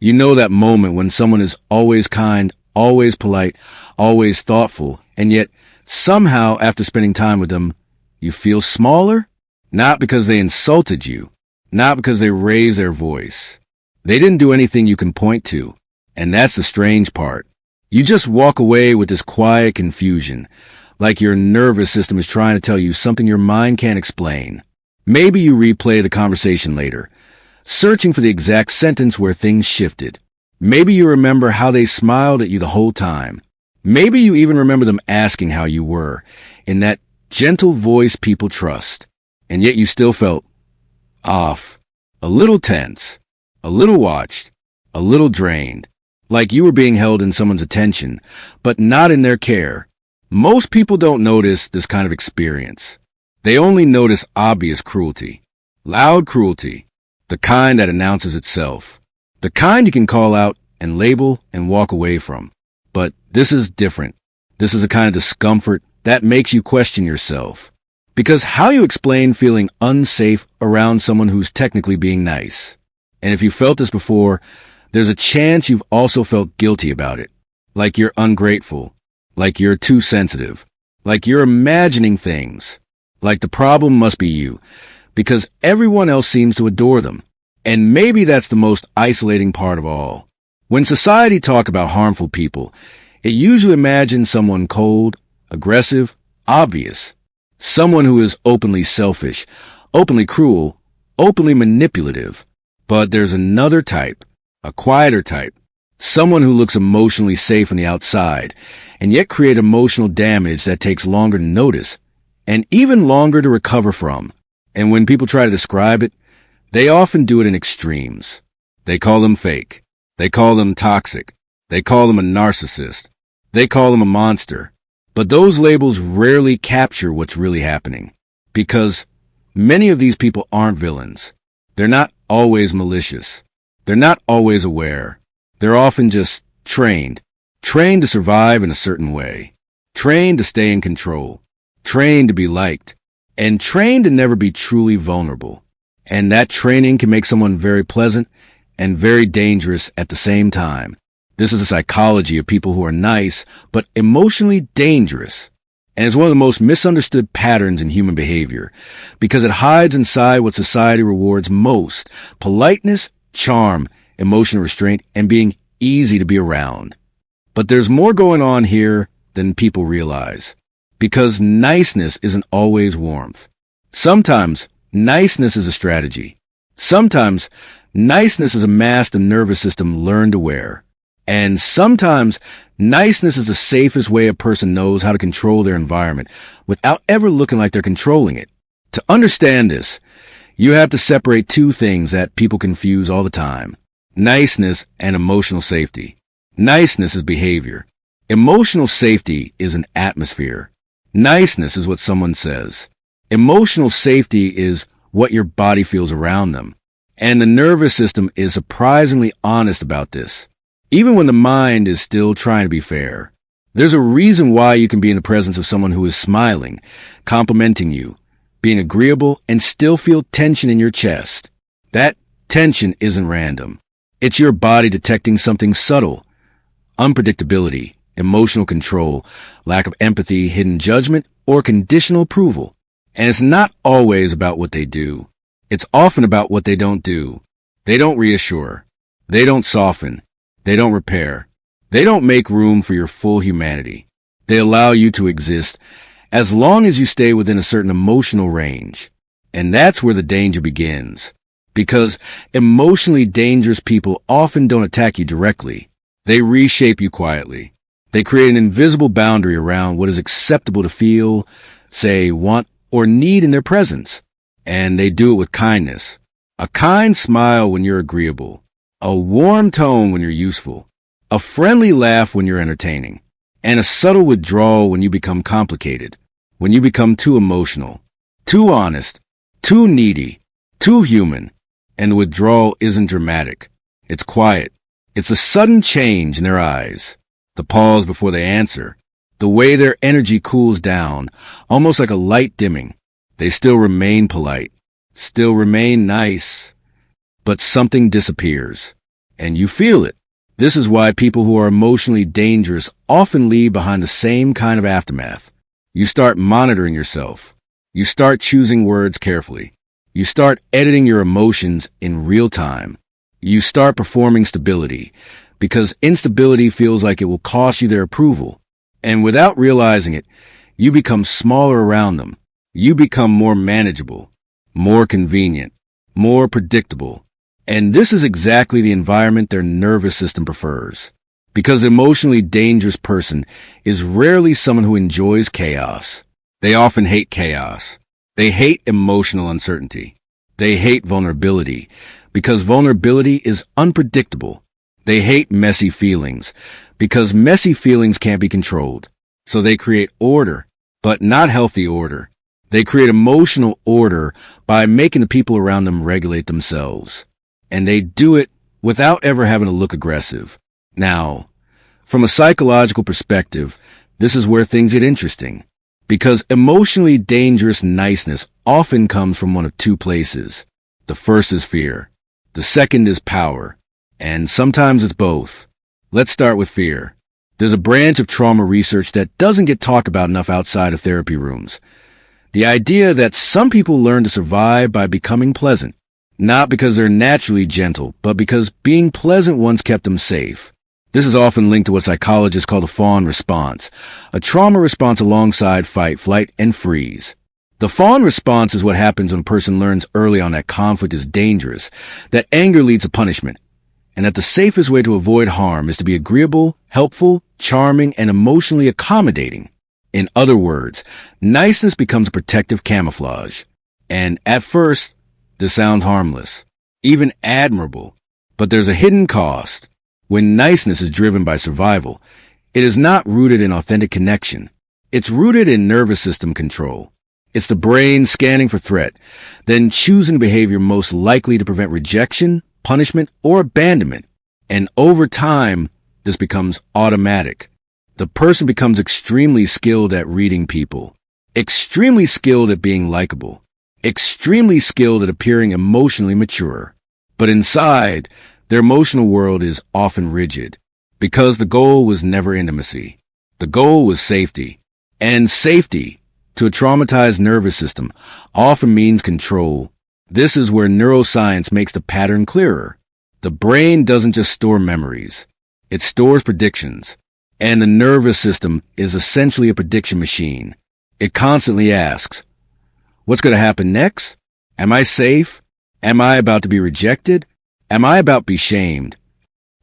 You know that moment when someone is always kind, always polite, always thoughtful, and yet somehow after spending time with them, you feel smaller? Not because they insulted you, not because they raised their voice. They didn't do anything you can point to, and that's the strange part. You just walk away with this quiet confusion, like your nervous system is trying to tell you something your mind can't explain. Maybe you replay the conversation later, searching for the exact sentence where things shifted. Maybe you remember how they smiled at you the whole time. Maybe you even remember them asking how you were, in that gentle voice people trust. And yet you still felt off, a little tense, a little watched, a little drained, like you were being held in someone's attention, but not in their care. Most people don't notice this kind of experience. They only notice obvious cruelty, loud cruelty, the kind that announces itself, the kind you can call out and label and walk away from. But this is different. This is a kind of discomfort that makes you question yourself. Because how you explain feeling unsafe around someone who's technically being nice? And if you felt this before, there's a chance you've also felt guilty about it. Like you're ungrateful. Like you're too sensitive. Like you're imagining things. Like the problem must be you. Because everyone else seems to adore them. And maybe that's the most isolating part of all. When society talk about harmful people, it usually imagines someone cold, aggressive, obvious. Someone who is openly selfish, openly cruel, openly manipulative. But there's another type, a quieter type. Someone who looks emotionally safe on the outside, and yet create emotional damage that takes longer to notice, and even longer to recover from. And when people try to describe it, they often do it in extremes. They call them fake. They call them toxic. They call them a narcissist. They call them a monster. But those labels rarely capture what's really happening. Because many of these people aren't villains. They're not always malicious. They're not always aware. They're often just trained. Trained to survive in a certain way. Trained to stay in control. Trained to be liked. And trained to never be truly vulnerable. And that training can make someone very pleasant and very dangerous at the same time. This is a psychology of people who are nice, but emotionally dangerous. And it's one of the most misunderstood patterns in human behavior, because it hides inside what society rewards most: politeness, charm, emotional restraint, and being easy to be around. But there's more going on here than people realize, because niceness isn't always warmth. Sometimes niceness is a strategy. Sometimes niceness is a mask the nervous system learned to wear. And sometimes niceness is the safest way a person knows how to control their environment without ever looking like they're controlling it. To understand this, you have to separate two things that people confuse all the time: niceness and emotional safety. Niceness is behavior. Emotional safety is an atmosphere. Niceness is what someone says. Emotional safety is what your body feels around them. And the nervous system is surprisingly honest about this, even when the mind is still trying to be fair. There's a reason why you can be in the presence of someone who is smiling, complimenting you, being agreeable, and still feel tension in your chest. That tension isn't random. It's your body detecting something subtle: unpredictability, emotional control, lack of empathy, hidden judgment, or conditional approval. And it's not always about what they do. It's often about what they don't do. They don't reassure. They don't soften. They don't repair. They don't make room for your full humanity. They allow you to exist as long as you stay within a certain emotional range. And that's where the danger begins. Because emotionally dangerous people often don't attack you directly. They reshape you quietly. They create an invisible boundary around what is acceptable to feel, say, want, or need in their presence. And they do it with kindness. A kind smile when you're agreeable. A warm tone when you're useful. A friendly laugh when you're entertaining. And a subtle withdrawal when you become complicated. When you become too emotional, too honest, too needy, too human. And the withdrawal isn't dramatic. It's quiet. It's a sudden change in their eyes. The pause before they answer. The way their energy cools down, almost like a light dimming. They still remain polite, still remain nice, but something disappears. and you feel it. This is why people who are emotionally dangerous often leave behind the same kind of aftermath. You start monitoring yourself. You start choosing words carefully. You start editing your emotions in real time. You start performing stability, because instability feels like it will cost you their approval. And without realizing it, you become smaller around them. You become more manageable, more convenient, more predictable. And this is exactly the environment their nervous system prefers. Because an emotionally dangerous person is rarely someone who enjoys chaos. They often hate chaos. They hate emotional uncertainty. They hate vulnerability, because vulnerability is unpredictable. They hate messy feelings, because messy feelings can't be controlled. So they create order, but not healthy order. They create emotional order by making the people around them regulate themselves. And they do it without ever having to look aggressive. Now, from a psychological perspective, this is where things get interesting. Because emotionally dangerous niceness often comes from one of two places. The first is fear. The second is power. And sometimes it's both. Let's start with fear. There's a branch of trauma research that doesn't get talked about enough outside of therapy rooms. The idea that some people learn to survive by becoming pleasant. Not because they're naturally gentle, but because being pleasant once kept them safe. This is often linked to what psychologists call the fawn response, a trauma response alongside fight, flight, and freeze. The fawn response is what happens when a person learns early on that conflict is dangerous, that anger leads to punishment, and that the safest way to avoid harm is to be agreeable, helpful, charming, and emotionally accommodating. In other words, niceness becomes a protective camouflage. And at first, this sounds harmless, even admirable, but there's a hidden cost. When niceness is driven by survival, it is not rooted in authentic connection. It's rooted in nervous system control. It's the brain scanning for threat, then choosing behavior most likely to prevent rejection, punishment, or abandonment. And over time, this becomes automatic. The person becomes extremely skilled at reading people, extremely skilled at being likable, extremely skilled at appearing emotionally mature. But inside, their emotional world is often rigid, because the goal was never intimacy. The goal was safety. And safety, to a traumatized nervous system, often means control. This is where neuroscience makes the pattern clearer. The brain doesn't just store memories. It stores predictions. And the nervous system is essentially a prediction machine. It constantly asks, what's going to happen next? Am I safe? Am I about to be rejected? Am I about to be shamed?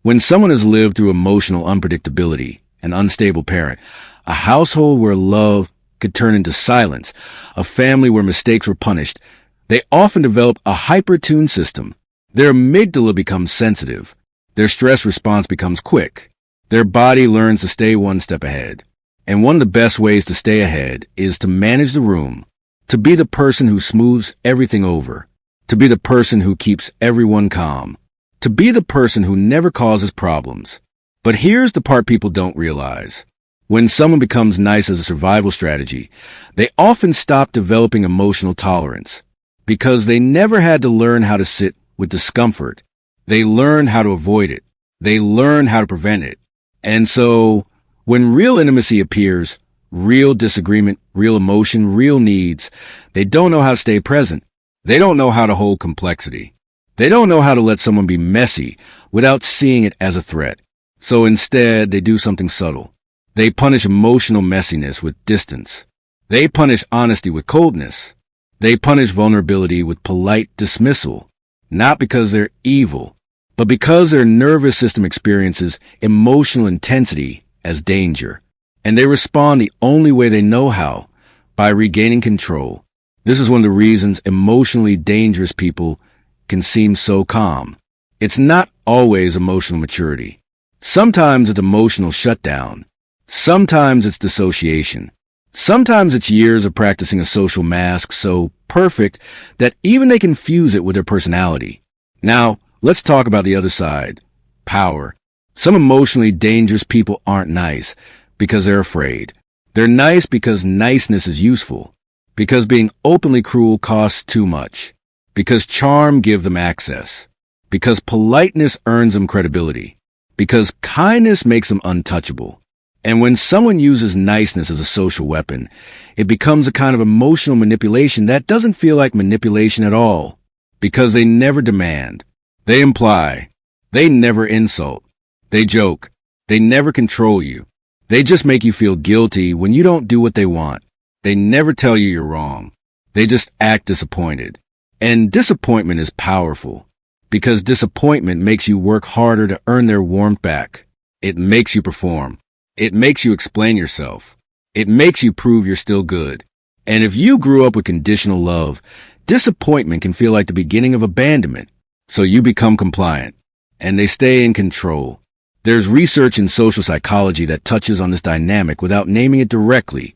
When someone has lived through emotional unpredictability, an unstable parent, a household where love could turn into silence, a family where mistakes were punished, they often develop a hyper-tuned system. Their amygdala becomes sensitive. Their stress response becomes quick. Their body learns to stay one step ahead. And one of the best ways to stay ahead is to manage the room, to be the person who smooths everything over, to be the person who keeps everyone calm, to be the person who never causes problems. But here's the part people don't realize. When someone becomes nice as a survival strategy, they often stop developing emotional tolerance because they never had to learn how to sit with discomfort. They learned how to avoid it. They learned how to prevent it. And so, when real intimacy appears, real disagreement, real emotion, real needs, they don't know how to stay present. They don't know how to hold complexity. They don't know how to let someone be messy without seeing it as a threat. So instead, they do something subtle. They punish emotional messiness with distance. They punish honesty with coldness. They punish vulnerability with polite dismissal. Not because they're evil, but because their nervous system experiences emotional intensity as danger. And they respond the only way they know how, by regaining control. This is one of the reasons emotionally dangerous people can seem so calm. It's not always emotional maturity. Sometimes it's emotional shutdown. Sometimes it's dissociation. Sometimes it's years of practicing a social mask so perfect that even they confuse it with their personality. Now, let's talk about the other side. Power. Some emotionally dangerous people aren't nice because they're afraid. They're nice because niceness is useful. Because being openly cruel costs too much. Because charm gives them access. because politeness earns them credibility, because kindness makes them untouchable. And when someone uses niceness as a social weapon, it becomes a kind of emotional manipulation that doesn't feel like manipulation at all, because they never demand, they imply, they never insult, they joke, they never control you. They just make you feel guilty when you don't do what they want. They never tell you you're wrong. They just act disappointed. And disappointment is powerful, because disappointment makes you work harder to earn their warmth back. It makes you perform. It makes you explain yourself. It makes you prove you're still good. And if you grew up with conditional love, disappointment can feel like the beginning of abandonment. So you become compliant, and they stay in control. There's research in social psychology that touches on this dynamic without naming it directly.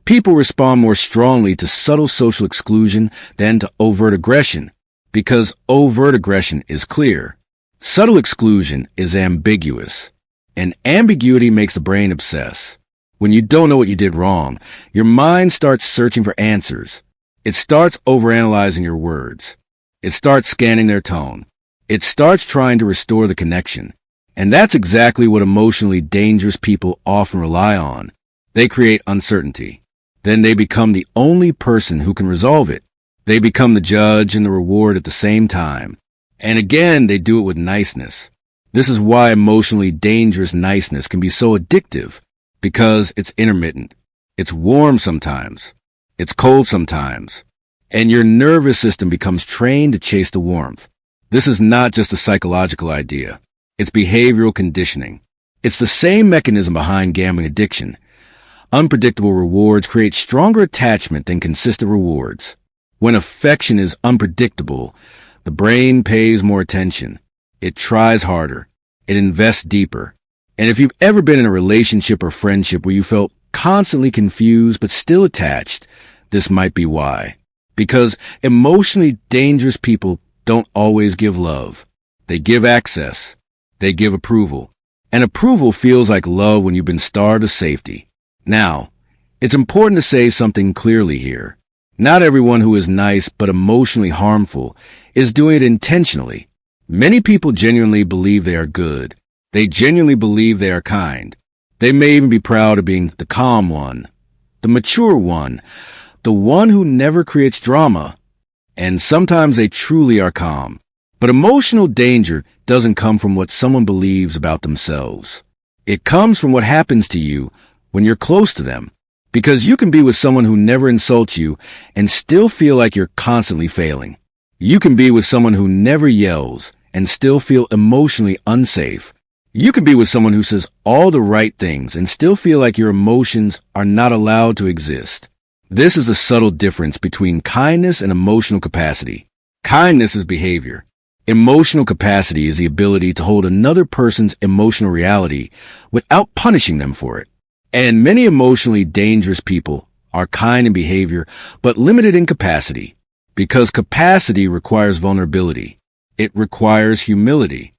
People respond more strongly to subtle social exclusion than to overt aggression, because overt aggression is clear. Subtle exclusion is ambiguous, and ambiguity makes the brain obsess. When you don't know what you did wrong, your mind starts searching for answers. It starts overanalyzing your words. It starts scanning their tone. It starts trying to restore the connection. And that's exactly what emotionally dangerous people often rely on. They create uncertainty. Then they become the only person who can resolve it. They become the judge and the reward at the same time. And again, they do it with niceness. This is why emotionally dangerous niceness can be so addictive, because it's intermittent. It's warm sometimes. It's cold sometimes. And your nervous system becomes trained to chase the warmth. This is not just a psychological idea. It's behavioral conditioning. It's the same mechanism behind gambling addiction. Unpredictable rewards create stronger attachment than consistent rewards. When affection is unpredictable, the brain pays more attention. It tries harder. It invests deeper. And if you've ever been in a relationship or friendship where you felt constantly confused but still attached, this might be why. Because emotionally dangerous people don't always give love. They give access. They give approval. And approval feels like love when you've been starved of safety. Now, it's important to say something clearly here. Not everyone who is nice but emotionally harmful is doing it intentionally. Many people genuinely believe they are good. They genuinely believe they are kind. They may even be proud of being the calm one, the mature one, the one who never creates drama. And sometimes they truly are calm. But emotional danger doesn't come from what someone believes about themselves. It comes from what happens to you when you're close to them. Because you can be with someone who never insults you and still feel like you're constantly failing. You can be with someone who never yells and still feel emotionally unsafe. You can be with someone who says all the right things and still feel like your emotions are not allowed to exist. This is a subtle difference between kindness and emotional capacity. Kindness is behavior. Emotional capacity is the ability to hold another person's emotional reality without punishing them for it. And many emotionally dangerous people are kind in behavior, but limited in capacity, because capacity requires vulnerability. It requires humility.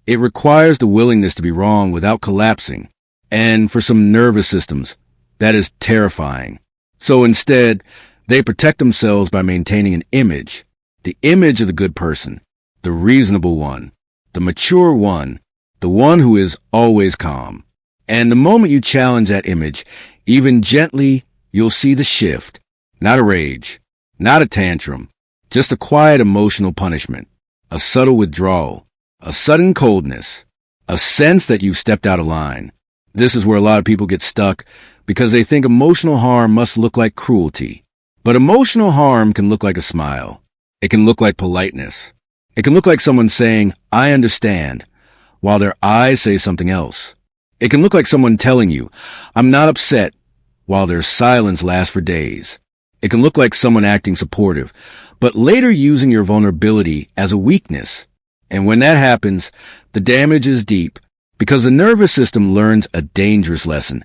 It requires the willingness to be wrong without collapsing. And for some nervous systems, that is terrifying. So instead, they protect themselves by maintaining an image, the image of the good person, the reasonable one, the mature one, the one who is always calm. And the moment you challenge that image, even gently, you'll see the shift. Not a rage, not a tantrum, just a quiet emotional punishment, a subtle withdrawal, a sudden coldness, a sense that you've stepped out of line. This is where a lot of people get stuck because they think emotional harm must look like cruelty. But emotional harm can look like a smile. It can look like politeness. It can look like someone saying, "I understand," while their eyes say something else. It can look like someone telling you, "I'm not upset," while their silence lasts for days. It can look like someone acting supportive, but later using your vulnerability as a weakness. And when that happens, the damage is deep, because the nervous system learns a dangerous lesson.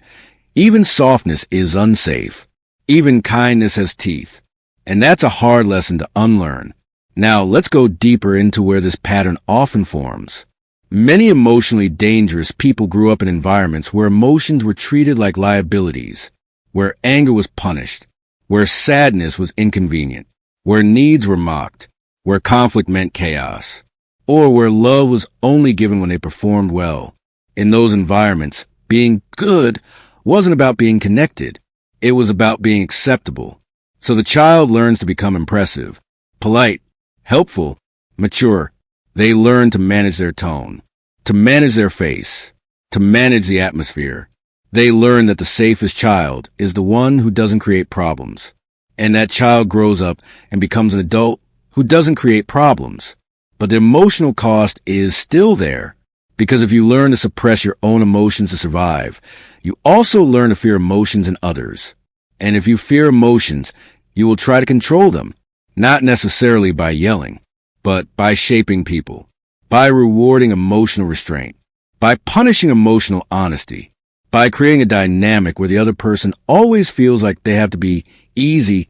Even softness is unsafe. Even kindness has teeth. And that's a hard lesson to unlearn. Now, let's go deeper into where this pattern often forms. Many emotionally dangerous people grew up in environments where emotions were treated like liabilities, where anger was punished, where sadness was inconvenient, where needs were mocked, where conflict meant chaos. or where love was only given when they performed well. In those environments, being good wasn't about being connected. It was about being acceptable. So the child learns to become impressive, polite, helpful, mature. They learn to manage their tone, to manage their face, to manage the atmosphere. They learn that the safest child is the one who doesn't create problems. And that child grows up and becomes an adult who doesn't create problems. But the emotional cost is still there. Because if you learn to suppress your own emotions to survive, you also learn to fear emotions in others. And if you fear emotions, you will try to control them, not necessarily by yelling, but by shaping people, by rewarding emotional restraint, by punishing emotional honesty, by creating a dynamic where the other person always feels like they have to be easy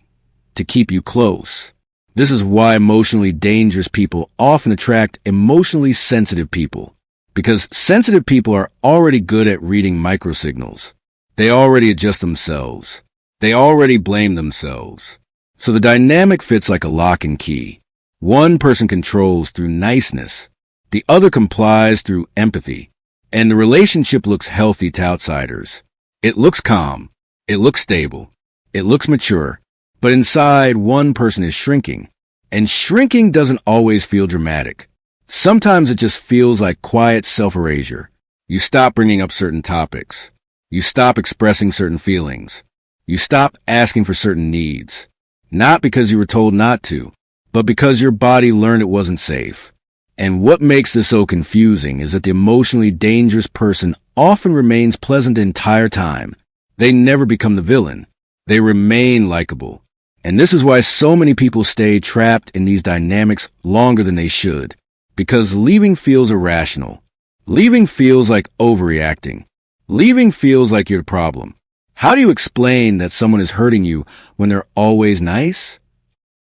to keep you close. This is why emotionally dangerous people often attract emotionally sensitive people, because sensitive people are already good at reading microsignals. They already adjust themselves. They already blame themselves. So the dynamic fits like a lock and key. One person controls through niceness. The other complies through empathy. And the relationship looks healthy to outsiders. It looks calm. It looks stable. It looks mature. But inside, one person is shrinking. And shrinking doesn't always feel dramatic. Sometimes it just feels like quiet self-erasure. You stop bringing up certain topics. You stop expressing certain feelings. You stop asking for certain needs. Not because you were told not to, but because your body learned it wasn't safe. And what makes this so confusing is that the emotionally dangerous person often remains pleasant the entire time. They never become the villain. They remain likable. And this is why so many people stay trapped in these dynamics longer than they should. Because leaving feels irrational. Leaving feels like overreacting. Leaving feels like you're the problem. How do you explain that someone is hurting you when they're always nice?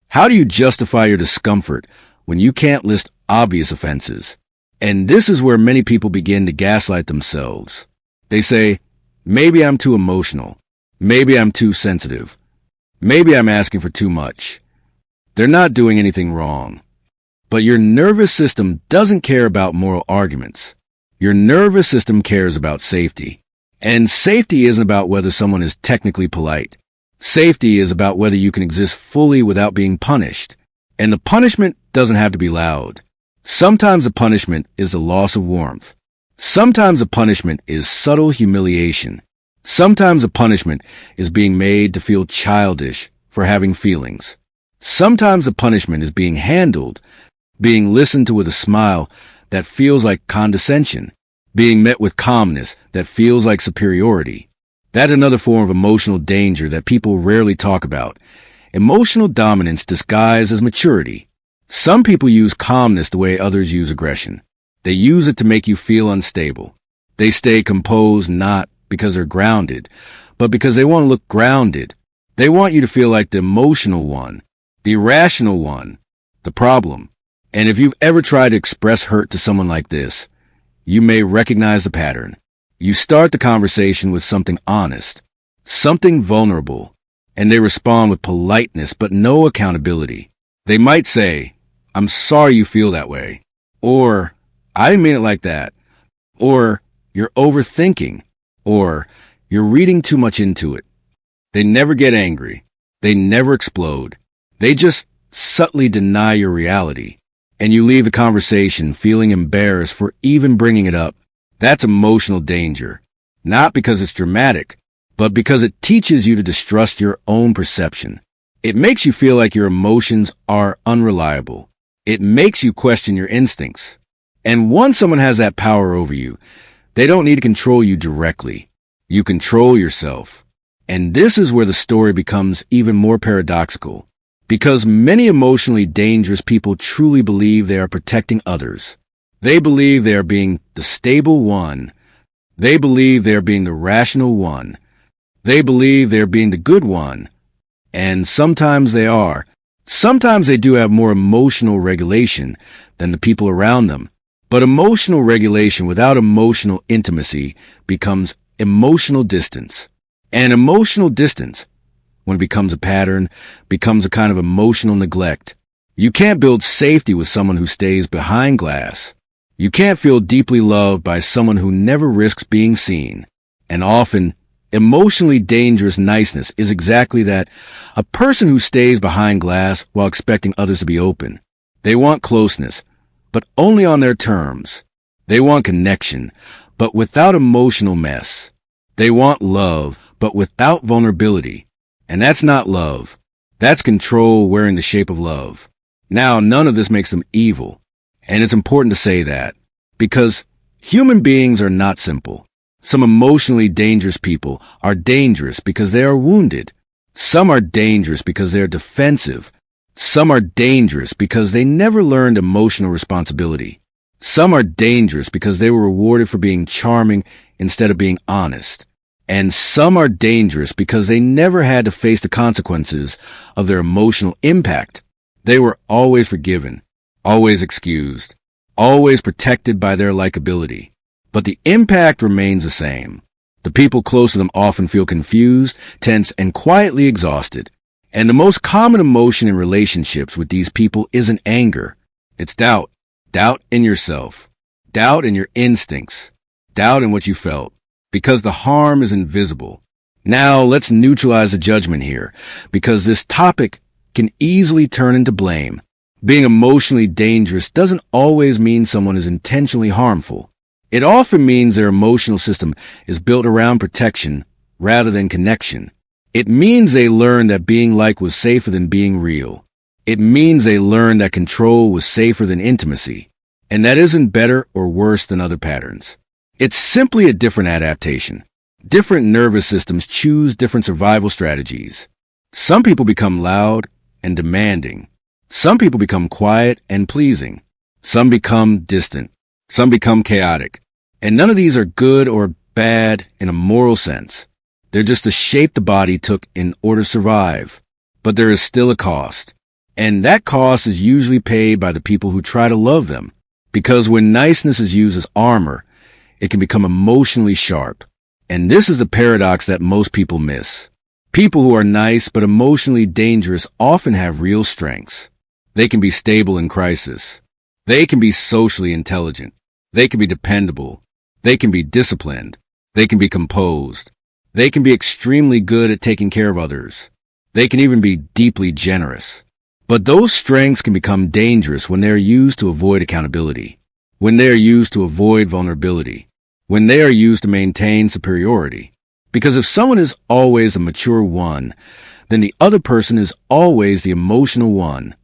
How do you justify your discomfort when you can't list obvious offenses? And this is where many people begin to gaslight themselves. They say, maybe I'm too emotional. Maybe I'm too sensitive. Maybe I'm asking for too much. They're not doing anything wrong. But your nervous system doesn't care about moral arguments. Your nervous system cares about safety. And safety isn't about whether someone is technically polite. Safety is about whether you can exist fully without being punished. And the punishment doesn't have to be loud. Sometimes the punishment is the loss of warmth. Sometimes the punishment is subtle humiliation. Sometimes the punishment is being made to feel childish for having feelings. Sometimes the punishment is being handled, being listened to with a smile that feels like condescension, being met with calmness that feels like superiority. That's another form of emotional danger that people rarely talk about. Emotional dominance disguised as maturity. Some people use calmness the way others use aggression. They use it to make you feel unstable. They stay composed not because they're grounded, but because they want to look grounded. They want you to feel like the emotional one, the irrational one, the problem. And if you've ever tried to express hurt to someone like this, you may recognize the pattern. You start the conversation with something honest, something vulnerable, and they respond with politeness but no accountability. They might say, "I'm sorry you feel that way," or "I didn't mean it like that," or "You're overthinking," or "You're reading too much into it." They never get angry. They never explode. They just subtly deny your reality. And you leave the conversation feeling embarrassed for even bringing it up. That's emotional danger. Not because it's dramatic, but because it teaches you to distrust your own perception. It makes you feel like your emotions are unreliable. It makes you question your instincts. And once someone has that power over you, they don't need to control you directly. You control yourself. And this is where the story becomes even more paradoxical. Because many emotionally dangerous people truly believe they are protecting others. They believe they are being the stable one. They believe they are being the rational one. They believe they are being the good one. And sometimes they are. Sometimes they do have more emotional regulation than the people around them. But emotional regulation without emotional intimacy becomes emotional distance. And emotional distance, when it becomes a pattern, becomes a kind of emotional neglect. You can't build safety with someone who stays behind glass. You can't feel deeply loved by someone who never risks being seen. And often, emotionally dangerous niceness is exactly that, a person who stays behind glass while expecting others to be open. They want closeness, but only on their terms. They want connection, but without emotional mess. They want love, but without vulnerability. And that's not love. That's control wearing the shape of love. Now, none of this makes them evil. And it's important to say that, because human beings are not simple. Some emotionally dangerous people are dangerous because they are wounded. Some are dangerous because they are defensive. Some are dangerous because they never learned emotional responsibility. Some are dangerous because they were rewarded for being charming instead of being honest. And some are dangerous because they never had to face the consequences of their emotional impact. They were always forgiven, always excused, always protected by their likability. But the impact remains the same. The people close to them often feel confused, tense, and quietly exhausted. And the most common emotion in relationships with these people isn't anger. It's doubt. Doubt in yourself. Doubt in your instincts. Doubt in what you felt. Because the harm is invisible. Now, let's neutralize the judgment here, because this topic can easily turn into blame. Being emotionally dangerous doesn't always mean someone is intentionally harmful. It often means their emotional system is built around protection rather than connection. It means they learned that being liked was safer than being real. It means they learned that control was safer than intimacy. And that isn't better or worse than other patterns. It's simply a different adaptation. Different nervous systems choose different survival strategies. Some people become loud and demanding. Some people become quiet and pleasing. Some become distant. Some become chaotic. And none of these are good or bad in a moral sense. They're just the shape the body took in order to survive. But there is still a cost. And that cost is usually paid by the people who try to love them. Because when niceness is used as armor, it can become emotionally sharp. And this is the paradox that most people miss. People who are nice but emotionally dangerous often have real strengths. They can be stable in crisis. They can be socially intelligent. They can be dependable. They can be disciplined. They can be composed. They can be extremely good at taking care of others. They can even be deeply generous. But those strengths can become dangerous when they are used to avoid accountability, when they are used to avoid vulnerability, when they are used to maintain superiority. Because if someone is always a mature one, then the other person is always the emotional one.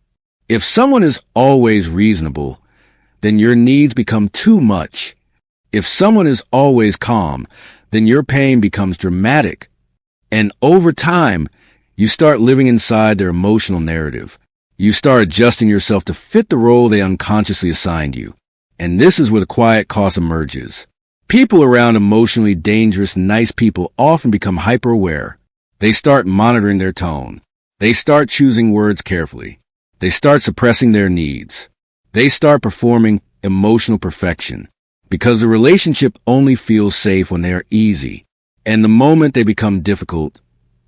If someone is always reasonable, then your needs become too much. If someone is always calm, then your pain becomes dramatic. And over time, you start living inside their emotional narrative. You start adjusting yourself to fit the role they unconsciously assigned you. And this is where the quiet cost emerges. People around emotionally dangerous, nice people often become hyper-aware. They start monitoring their tone. They start choosing words carefully. They start suppressing their needs. They start performing emotional perfection. Because the relationship only feels safe when they are easy. And the moment they become difficult,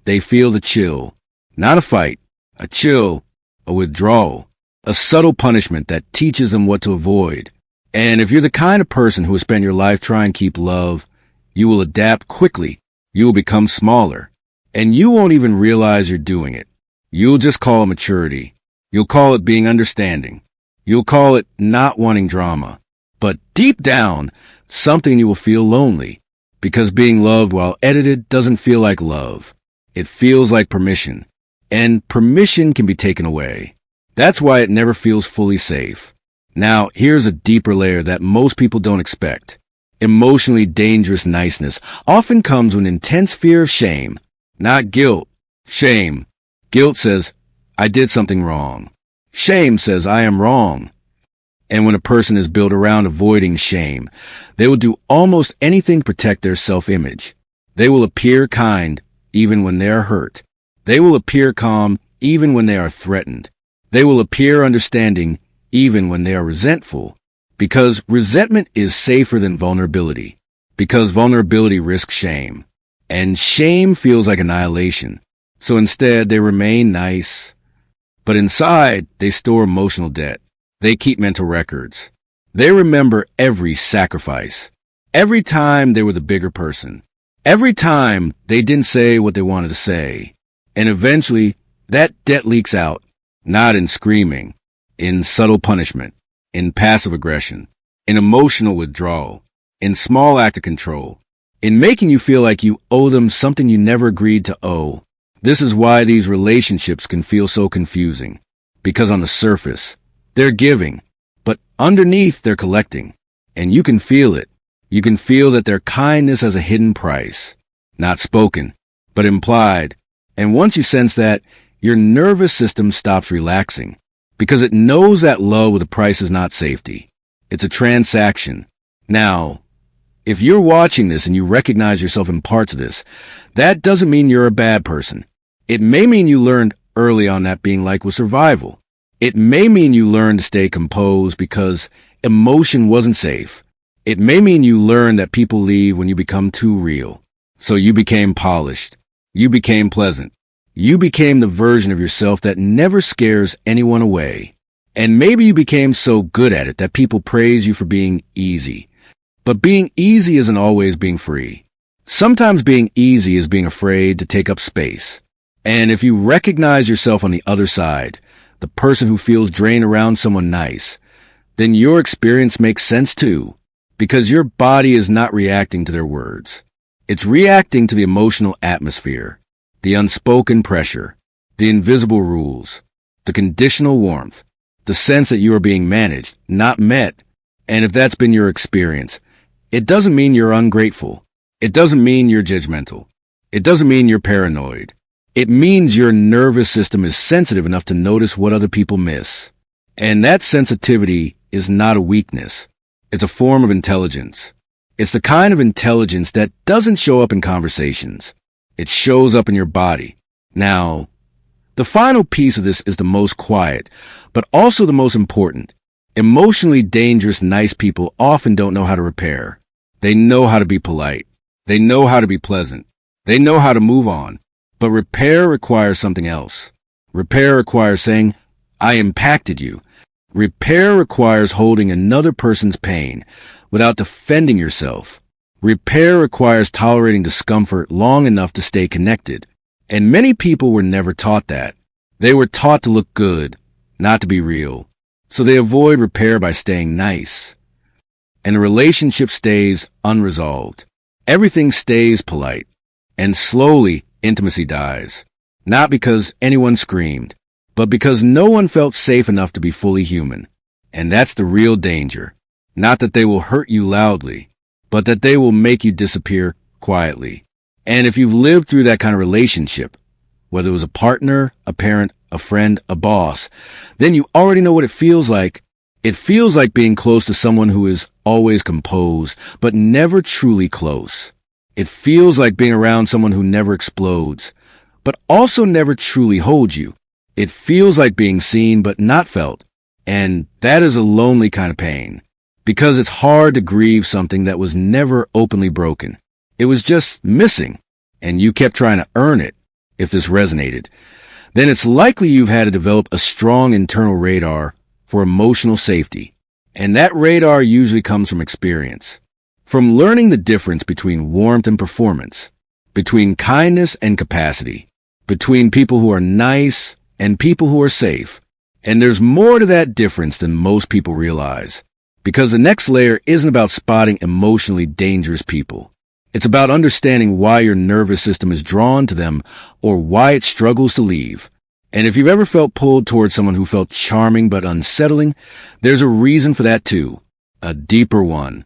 they feel the chill. Not a fight, a chill, a withdrawal, a subtle punishment that teaches them what to avoid. And if you're the kind of person who will spend your life trying to keep love, you will adapt quickly. You will become smaller. And you won't even realize you're doing it. You'll just call it maturity. You'll call it being understanding. You'll call it not wanting drama. But deep down, something you will feel lonely. Because being loved while edited doesn't feel like love. It feels like permission. And permission can be taken away. That's why it never feels fully safe. Now, here's a deeper layer that most people don't expect. Emotionally dangerous niceness often comes with intense fear of shame. Not guilt. Shame. Guilt says, I did something wrong. Shame says, I am wrong. And when a person is built around avoiding shame, they will do almost anything to protect their self-image. They will appear kind even when they are hurt. They will appear calm even when they are threatened. They will appear understanding even when they are resentful. Because resentment is safer than vulnerability. Because vulnerability risks shame. And shame feels like annihilation. So instead, they remain nice, But inside, they store emotional debt. They keep mental records. They remember every sacrifice. Every time they were the bigger person. Every time they didn't say what they wanted to say. And eventually, that debt leaks out. Not in screaming, in subtle punishment, in passive aggression, in emotional withdrawal, in small act of control, in making you feel like you owe them something you never agreed to owe. This is why these relationships can feel so confusing. Because on the surface, they're giving, but underneath they're collecting. And you can feel it. You can feel that their kindness has a hidden price. Not spoken, but implied. And once you sense that, your nervous system stops relaxing. Because it knows that love with a price is not safety. It's a transaction. Now, if you're watching this and you recognize yourself in parts of this, that doesn't mean you're a bad person. It may mean you learned early on that being like was survival. It may mean you learned to stay composed because emotion wasn't safe. It may mean you learned that people leave when you become too real. So you became polished. You became pleasant. You became the version of yourself that never scares anyone away. And maybe you became so good at it that people praise you for being easy. But being easy isn't always being free. Sometimes being easy is being afraid to take up space. And if you recognize yourself on the other side, the person who feels drained around someone nice, then your experience makes sense too, because your body is not reacting to their words. It's reacting to the emotional atmosphere, the unspoken pressure, the invisible rules, the conditional warmth, the sense that you are being managed, not met. And if that's been your experience, it doesn't mean you're ungrateful. It doesn't mean you're judgmental. It doesn't mean you're paranoid. It means your nervous system is sensitive enough to notice what other people miss. And that sensitivity is not a weakness. It's a form of intelligence. It's the kind of intelligence that doesn't show up in conversations. It shows up in your body. Now, the final piece of this is the most quiet, but also the most important. Emotionally dangerous, nice people often don't know how to repair. They know how to be polite. They know how to be pleasant. They know how to move on. But repair requires something else. Repair requires saying, I impacted you. Repair requires holding another person's pain without defending yourself. Repair requires tolerating discomfort long enough to stay connected. And many people were never taught that. They were taught to look good, not to be real. So they avoid repair by staying nice. And the relationship stays unresolved. Everything stays polite. And slowly, intimacy dies. Not because anyone screamed, but because no one felt safe enough to be fully human. And that's the real danger. Not that they will hurt you loudly, but that they will make you disappear quietly. And if you've lived through that kind of relationship, whether it was a partner, a parent, a friend, a boss, then you already know what it feels like. It feels like being close to someone who is always composed, but never truly close. It feels like being around someone who never explodes, but also never truly holds you. It feels like being seen but not felt. And that is a lonely kind of pain, because it's hard to grieve something that was never openly broken. It was just missing, and you kept trying to earn it. If this resonated, then it's likely you've had to develop a strong internal radar for emotional safety. And that radar usually comes from experience. From learning the difference between warmth and performance, between kindness and capacity, between people who are nice and people who are safe. And there's more to that difference than most people realize, because the next layer isn't about spotting emotionally dangerous people. It's about understanding why your nervous system is drawn to them or why it struggles to leave. And if you've ever felt pulled towards someone who felt charming but unsettling, there's a reason for that too, a deeper one.